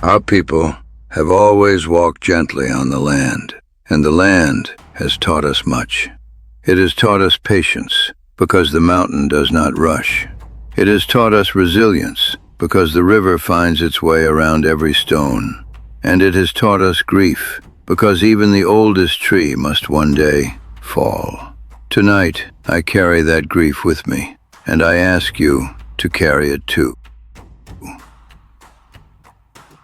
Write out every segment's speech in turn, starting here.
Our people have always walked gently on the land, and the land has taught us much. It has taught us patience, because the mountain does not rush. It has taught us resilience, because the river finds its way around every stone. And it has taught us grief, because even the oldest tree must one day fall. Tonight, I carry that grief with me, and I ask you to carry it too.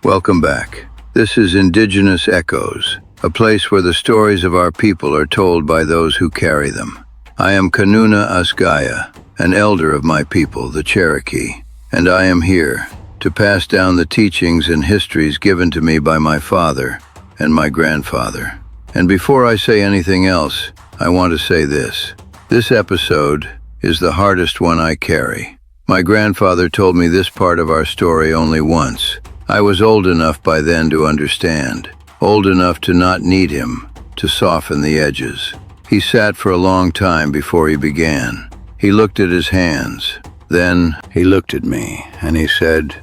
Welcome back. This is Indigenous Echoes, a place where the stories of our people are told by those who carry them. I am Kanuna Asgaya, an elder of my people, the Cherokee, and I am here to pass down the teachings and histories given to me by my father and my grandfather. And before I say anything else, I want to say this. This episode is the hardest one I carry. My grandfather told me this part of our story only once. I was old enough by then to understand, old enough to not need him to soften the edges. He sat for a long time before he began. He looked at his hands. Then he looked at me and he said,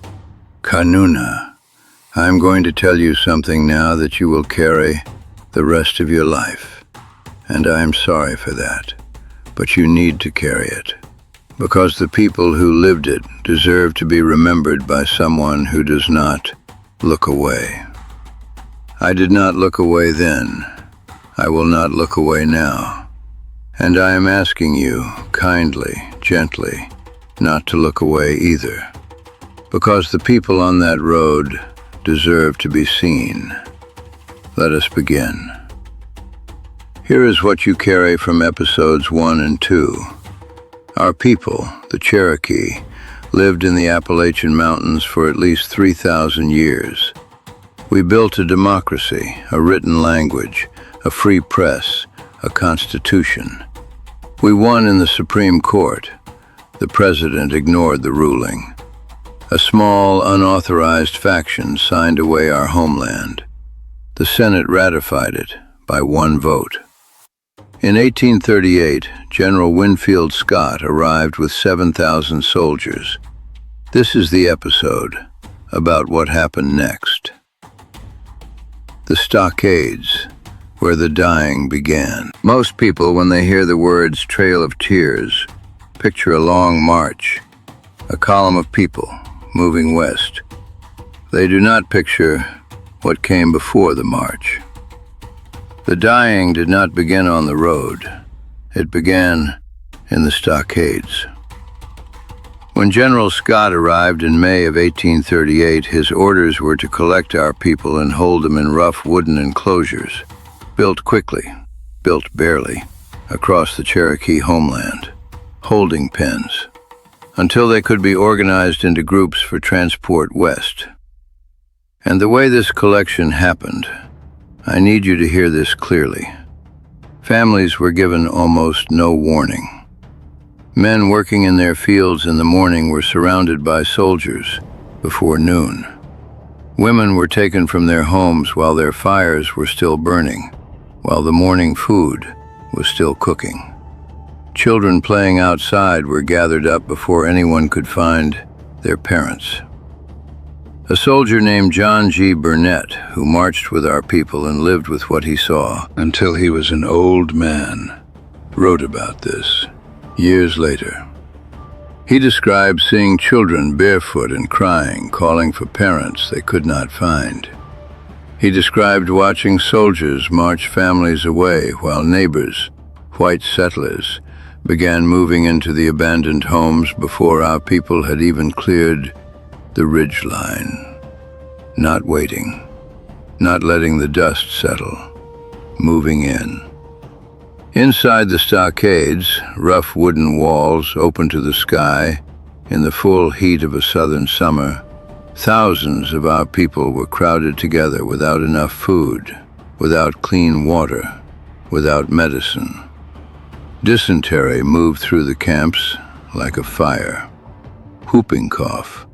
"Kanuna, I'm going to tell you something now that you will carry the rest of your life. And I'm sorry for that, but you need to carry it. Because the people who lived it deserve to be remembered by someone who does not look away. I did not look away then. I will not look away now. And I am asking you, kindly, gently, not to look away either. Because the people on that road deserve to be seen. Let us begin. Here is what you carry from episodes 1 and 2. Our people, the Cherokee, lived in the Appalachian Mountains for at least 3,000 years. We built a democracy, a written language, a free press, a constitution. We won in the Supreme Court. The president ignored the ruling. A small, unauthorized faction signed away our homeland. The Senate ratified it by one vote. In 1838, General Winfield Scott arrived with 7,000 soldiers. This is the episode about what happened next. The stockades, where the dying began. Most people, when they hear the words Trail of Tears, picture a long march, a column of people moving west. They do not picture what came before the march. The dying did not begin on the road. It began in the stockades. When General Scott arrived in May of 1838, his orders were to collect our people and hold them in rough wooden enclosures, built quickly, built barely, across the Cherokee homeland, holding pens, until they could be organized into groups for transport west. And the way this collection happened, I need you to hear this clearly. Families were given almost no warning. Men working in their fields in the morning were surrounded by soldiers before noon. Women were taken from their homes while their fires were still burning, while the morning food was still cooking. Children playing outside were gathered up before anyone could find their parents. A soldier named John G. Burnett, who marched with our people and lived with what he saw until he was an old man, wrote about this years later. He described seeing children barefoot and crying, calling for parents they could not find. He described watching soldiers march families away while neighbors, white settlers, began moving into the abandoned homes before our people had even cleared the ridge line. Not waiting, not letting the dust settle, moving in. Inside the stockades, rough wooden walls open to the sky, in the full heat of a southern summer, thousands of our people were crowded together without enough food, without clean water, without medicine. Dysentery moved through the camps like a fire. Whooping cough,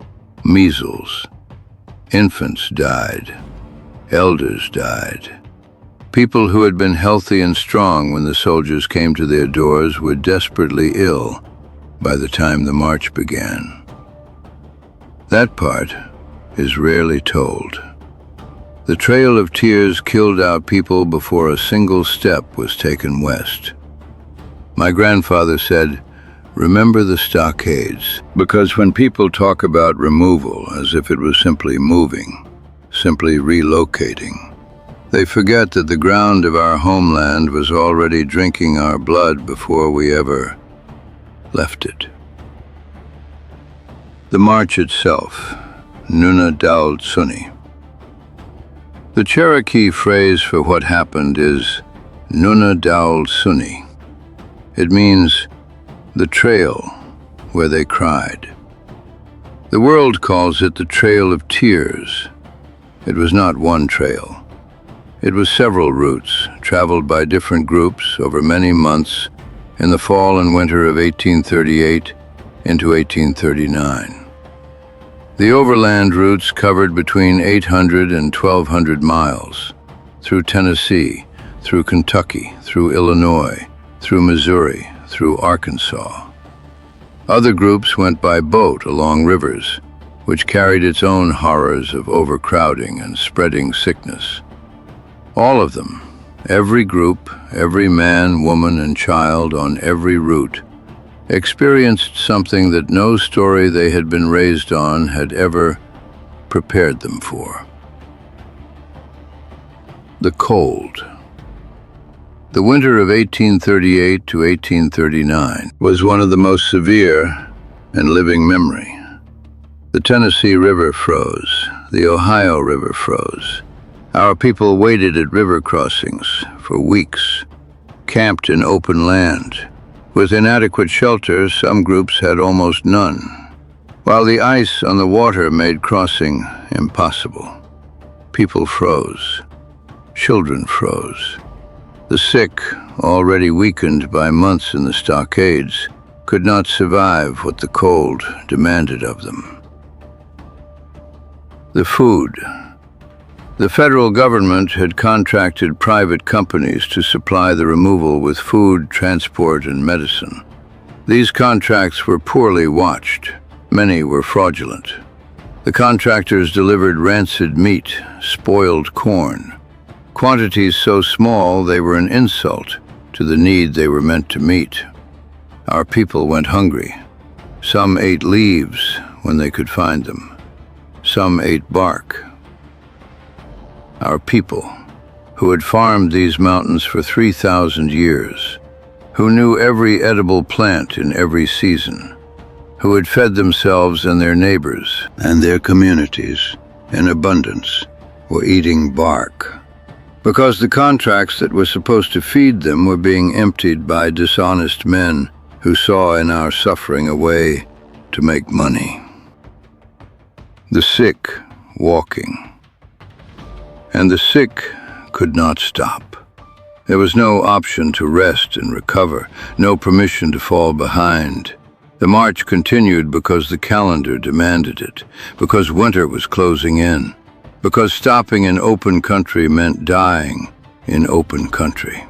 measles. Infants died. Elders died. People who had been healthy and strong when the soldiers came to their doors were desperately ill by the time the march began. That part is rarely told. The Trail of Tears killed out people before a single step was taken west. My grandfather said, "Remember the stockades," because when people talk about removal as if it was simply moving, simply relocating, they forget that the ground of our homeland was already drinking our blood before we ever left it. The march itself, Nunna Daul. The Cherokee phrase for what happened is Nunna Daul. It means the trail where they cried. The world calls it the Trail of Tears. It was not one trail. It was several routes, traveled by different groups over many months in the fall and winter of 1838 into 1839. The overland routes covered between 800 and 1,200 miles, through Tennessee, through Kentucky, through Illinois, through Missouri, through Arkansas. Other groups went by boat along rivers, which carried its own horrors of overcrowding and spreading sickness. All of them, every group, every man, woman, and child on every route, experienced something that no story they had been raised on had ever prepared them for. The cold. The winter of 1838 to 1839 was one of the most severe in living memory. The Tennessee River froze. The Ohio River froze. Our people waited at river crossings for weeks, camped in open land. With inadequate shelter, some groups had almost none, while the ice on the water made crossing impossible. People froze. Children froze. The sick, already weakened by months in the stockades, could not survive what the cold demanded of them. The food. The federal government had contracted private companies to supply the removal with food, transport, and medicine. These contracts were poorly watched. Many were fraudulent. The contractors delivered rancid meat, spoiled corn, quantities so small they were an insult to the need they were meant to meet. Our people went hungry. Some ate leaves when they could find them. Some ate bark. Our people, who had farmed these mountains for 3,000 years, who knew every edible plant in every season, who had fed themselves and their neighbors and their communities in abundance, were eating bark, because the contracts that were supposed to feed them were being emptied by dishonest men who saw in our suffering a way to make money. The sick walking. And the sick could not stop. There was no option to rest and recover, no permission to fall behind. The march continued because the calendar demanded it, because winter was closing in, because stopping in open country meant dying in open country.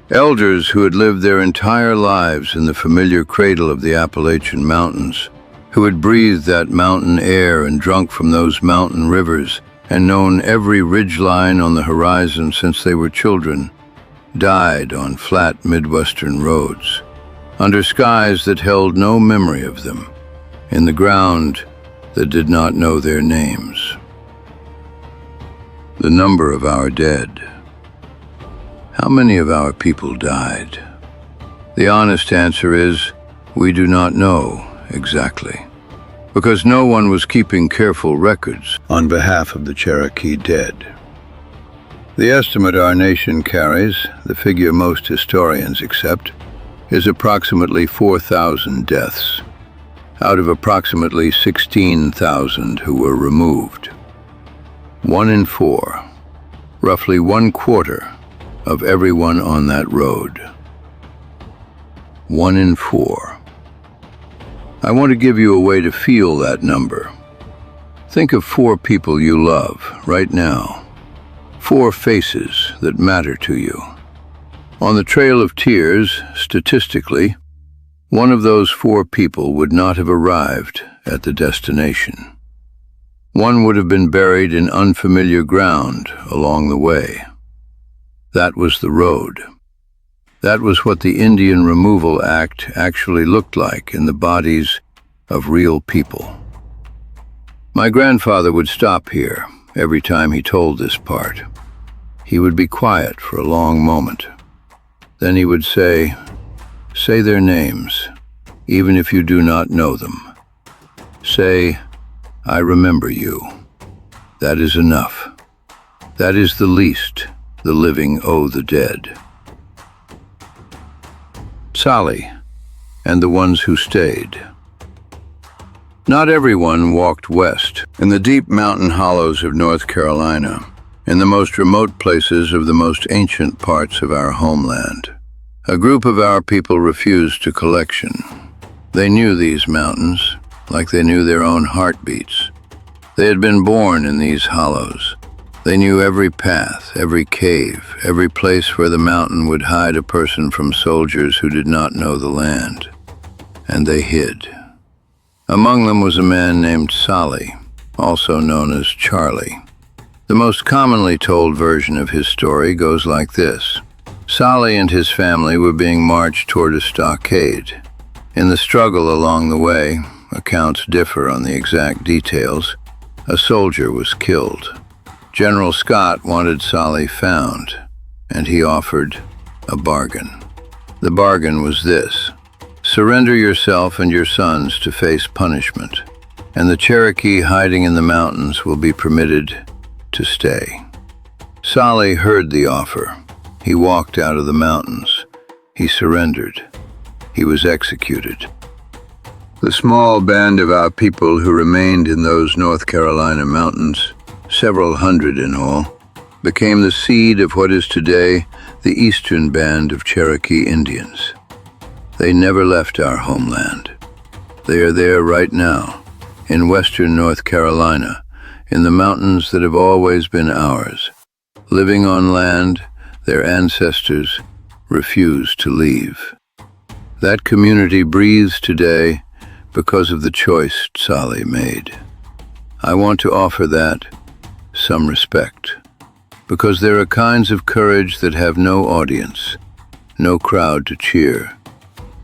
Elders who had lived their entire lives in the familiar cradle of the Appalachian Mountains, who had breathed that mountain air and drunk from those mountain rivers, and known every ridgeline on the horizon since they were children, died on flat Midwestern roads, under skies that held no memory of them, in the ground that did not know their names. The number of our dead. How many of our people died? The honest answer is, we do not know exactly, because no one was keeping careful records on behalf of the Cherokee dead. The estimate our nation carries, the figure most historians accept, is approximately 4,000 deaths, out of approximately 16,000 who were removed. 1 in 4, roughly 1/4 of everyone on that road. 1 in 4. I want to give you a way to feel that number. Think of 4 people you love right now. 4 faces that matter to you. On the Trail of Tears, statistically, one of those 4 people would not have arrived at the destination. One would have been buried in unfamiliar ground along the way. That was the road. That was what the Indian Removal Act actually looked like in the bodies of real people. My grandfather would stop here every time he told this part. He would be quiet for a long moment. Then he would say their names, even if you do not know them. Say, I remember you. That is enough. That is the least the living owe the dead. Sally, and the ones who stayed. Not everyone walked west. In the deep mountain hollows of North Carolina, in the most remote places of the most ancient parts of our homeland, a group of our people refused to collection. They knew these mountains like they knew their own heartbeats. They had been born in these hollows. They knew every path, every cave, every place where the mountain would hide a person from soldiers who did not know the land. And they hid. Among them was a man named Sally, also known as Charlie. The most commonly told version of his story goes like this. Sally and his family were being marched toward a stockade. In the struggle along the way, accounts differ on the exact details, a soldier was killed. General Scott wanted Sally found, and he offered a bargain. The bargain was this: surrender yourself and your sons to face punishment, and the Cherokee hiding in the mountains will be permitted to stay. Sally heard the offer. He walked out of the mountains. He surrendered. He was executed. The small band of our people who remained in those North Carolina mountains, several hundred in all, became the seed of what is today the Eastern Band of Cherokee Indians. They never left our homeland. They are there right now, in western North Carolina, in the mountains that have always been ours, living on land their ancestors refused to leave. That community breathes today because of the choice Sally made. I want to offer that some respect, because there are kinds of courage that have no audience, no crowd to cheer,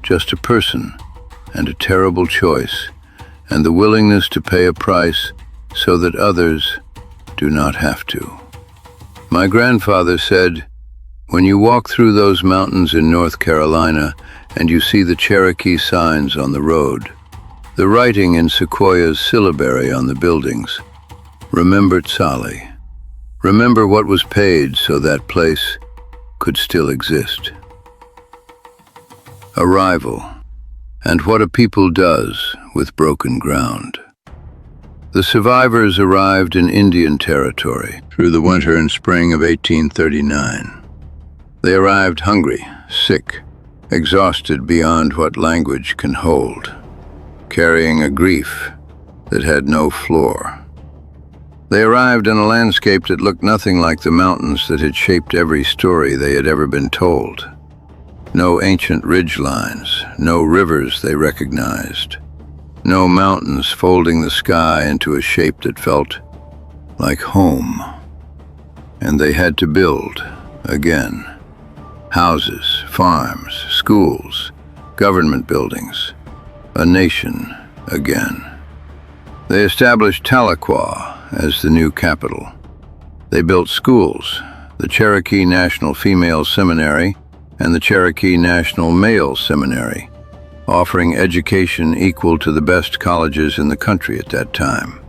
just a person and a terrible choice, and the willingness to pay a price so that others do not have to. My grandfather said, when you walk through those mountains in North Carolina and you see the Cherokee signs on the road, the writing in Sequoia's syllabary on the buildings, remember Sally. Remember what was paid so that place could still exist. Arrival, and what a people does with broken ground. The survivors arrived in Indian Territory through the winter and spring of 1839. They arrived hungry, sick, exhausted beyond what language can hold, carrying a grief that had no floor. They arrived in a landscape that looked nothing like the mountains that had shaped every story they had ever been told. No ancient ridge lines, no rivers they recognized, no mountains folding the sky into a shape that felt like home. And they had to build again. Houses, farms, schools, government buildings, a nation again. They established Tahlequah as the new capital. They built schools, the Cherokee National Female Seminary and the Cherokee National Male Seminary, offering education equal to the best colleges in the country at that time.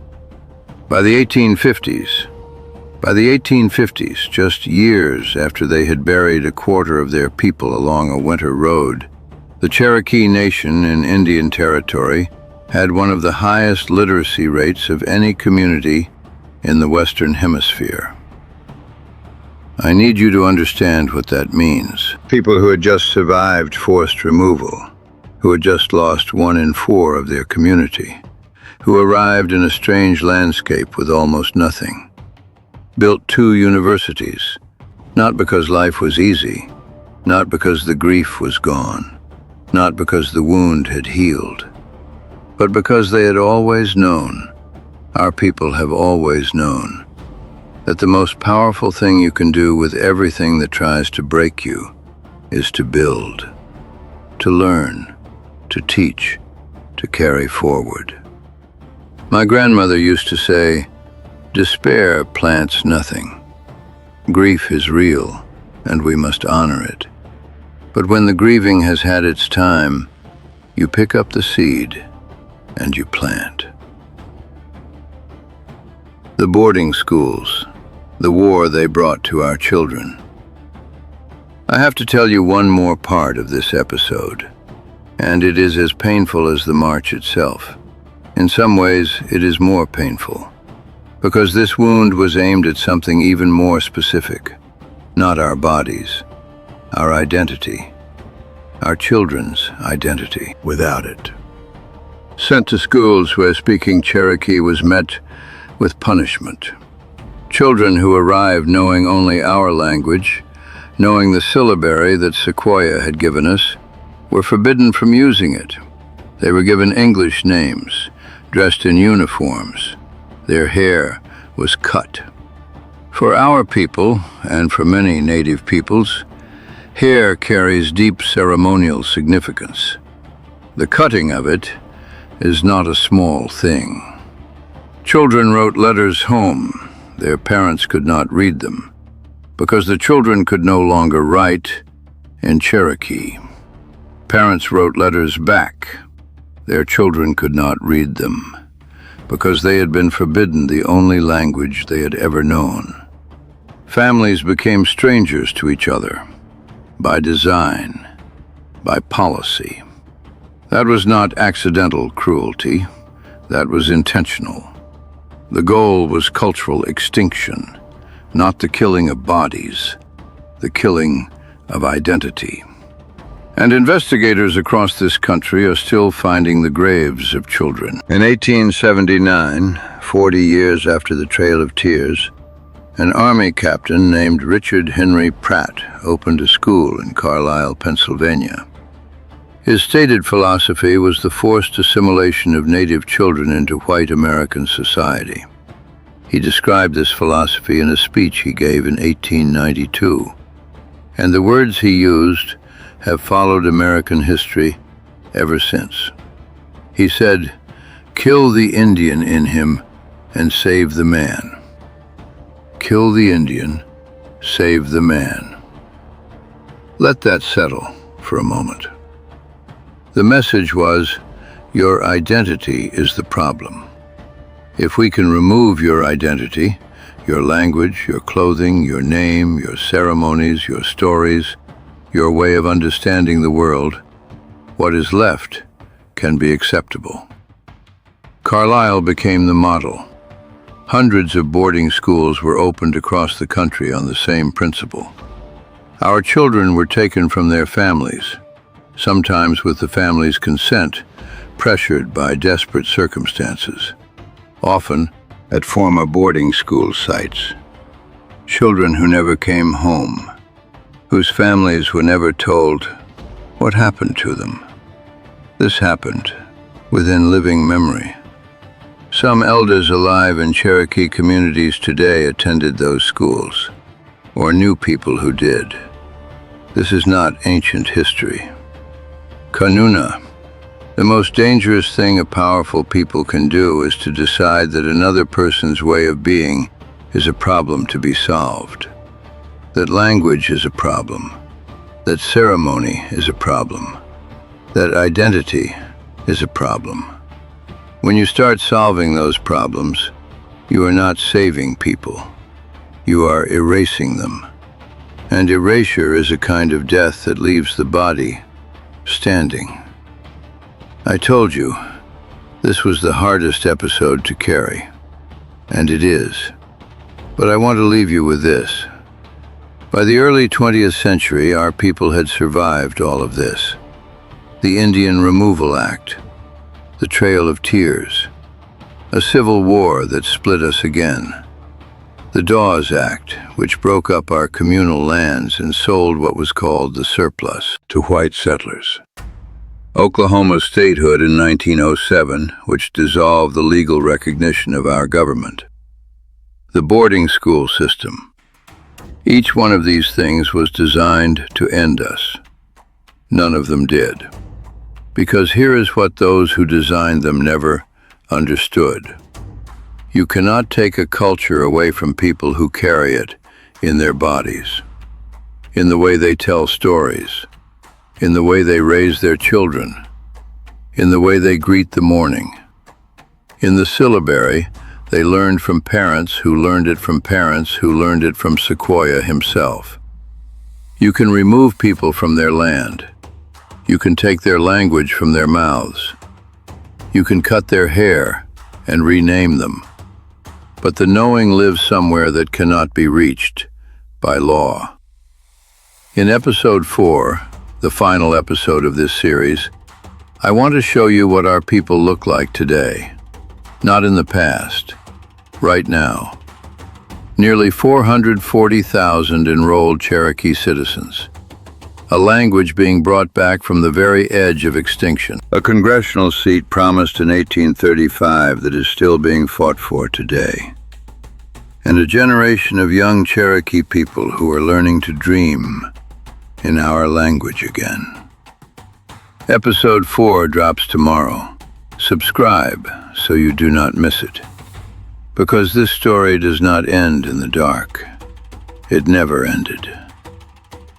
By the 1850s, just years after they had buried a quarter of their people along a winter road, the Cherokee Nation in Indian Territory had one of the highest literacy rates of any community in the Western Hemisphere. I need you to understand what that means. People who had just survived forced removal, who had just lost 1 in 4 of their community, who arrived in a strange landscape with almost nothing, built 2 universities, not because life was easy, not because the grief was gone, not because the wound had healed, but because they had always known Our people have always known that the most powerful thing you can do with everything that tries to break you is to build, to learn, to teach, to carry forward. My grandmother used to say, "Despair plants nothing. Grief is real, and we must honor it. But when the grieving has had its time, you pick up the seed and you plant." The boarding schools, the war they brought to our children. I have to tell you one more part of this episode, and it is as painful as the march itself. In some ways, it is more painful, because this wound was aimed at something even more specific. Not our bodies, our identity, our children's identity. Without it. Sent to schools where speaking Cherokee was met with punishment. Children who arrived knowing only our language, knowing the syllabary that Sequoia had given us, were forbidden from using it. They were given English names, dressed in uniforms. Their hair was cut. For our people, and for many native peoples, hair carries deep ceremonial significance. The cutting of it is not a small thing. Children wrote letters home. Their parents could not read them, because the children could no longer write in Cherokee. Parents wrote letters back. Their children could not read them, because they had been forbidden the only language they had ever known. Families became strangers to each other, by design, by policy. That was not accidental cruelty, that was intentional. The goal was cultural extinction, not the killing of bodies, the killing of identity. And investigators across this country are still finding the graves of children. In 1879, 40 years after the Trail of Tears, an Army captain named Richard Henry Pratt opened a school in Carlisle, Pennsylvania. His stated philosophy was the forced assimilation of Native children into white American society. He described this philosophy in a speech he gave in 1892, and the words he used have followed American history ever since. He said, "Kill the Indian in him and save the man. Kill the Indian, save the man." Let that settle for a moment. The message was, your identity is the problem. If we can remove your identity, your language, your clothing, your name, your ceremonies, your stories, your way of understanding the world, what is left can be acceptable. Carlisle became the model. Hundreds of boarding schools were opened across the country on the same principle. Our children were taken from their families, sometimes with the family's consent, pressured by desperate circumstances, often at former boarding school sites. Children who never came home, whose families were never told what happened to them. This happened within living memory. Some elders alive in Cherokee communities today attended those schools, or knew people who did. This is not ancient history. Kanuna. The most dangerous thing a powerful people can do is to decide that another person's way of being is a problem to be solved. That language is a problem. That ceremony is a problem. That identity is a problem. When you start solving those problems, you are not saving people. You are erasing them. And erasure is a kind of death that leaves the body standing. I told you, this was the hardest episode to carry, and it is. But I want to leave you with this. By the early 20th century, our people had survived all of this. The Indian Removal Act, the Trail of Tears, a civil war that split us again, the Dawes Act, which broke up our communal lands and sold what was called the surplus to white settlers. Oklahoma's statehood in 1907, which dissolved the legal recognition of our government. The boarding school system. Each one of these things was designed to end us. None of them did. Because here is what those who designed them never understood. You cannot take a culture away from people who carry it in their bodies, in the way they tell stories, in the way they raise their children, in the way they greet the morning. In the syllabary, they learned from parents who learned it from parents who learned it from Sequoia himself. You can remove people from their land. You can take their language from their mouths. You can cut their hair and rename them. But the knowing lives somewhere that cannot be reached by law. In episode 4, the final episode of this series, I want to show you what our people look like today. Not in the past, right now. Nearly 440,000 enrolled Cherokee citizens. A language being brought back from the very edge of extinction. A congressional seat promised in 1835 that is still being fought for today. And a generation of young Cherokee people who are learning to dream in our language again. Episode 4 drops tomorrow. Subscribe so you do not miss it. Because this story does not end in the dark. It never ended.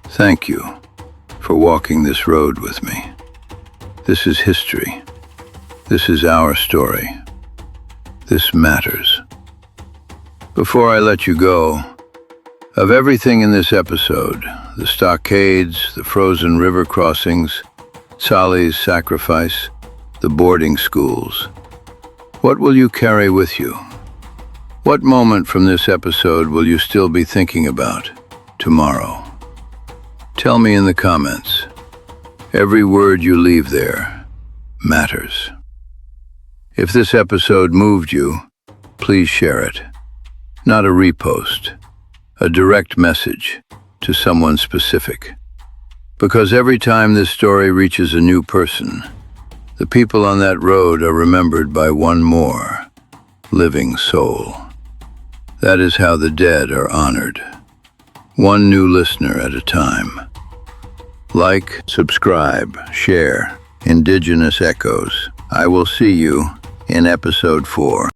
Thank you for walking this road with me. This is history. This is our story. This matters. Before I let you go, of everything in this episode, the stockades, the frozen river crossings, Sally's sacrifice, the boarding schools, what will you carry with you? What moment from this episode will you still be thinking about tomorrow? Tell me in the comments. Every word you leave there matters. If this episode moved you, please share it. Not a repost, a direct message to someone specific. Because every time this story reaches a new person, the people on that road are remembered by one more living soul. That is how the dead are honored. One new listener at a time. Like, subscribe, share Indigenous Echoes. I will see you in episode 4.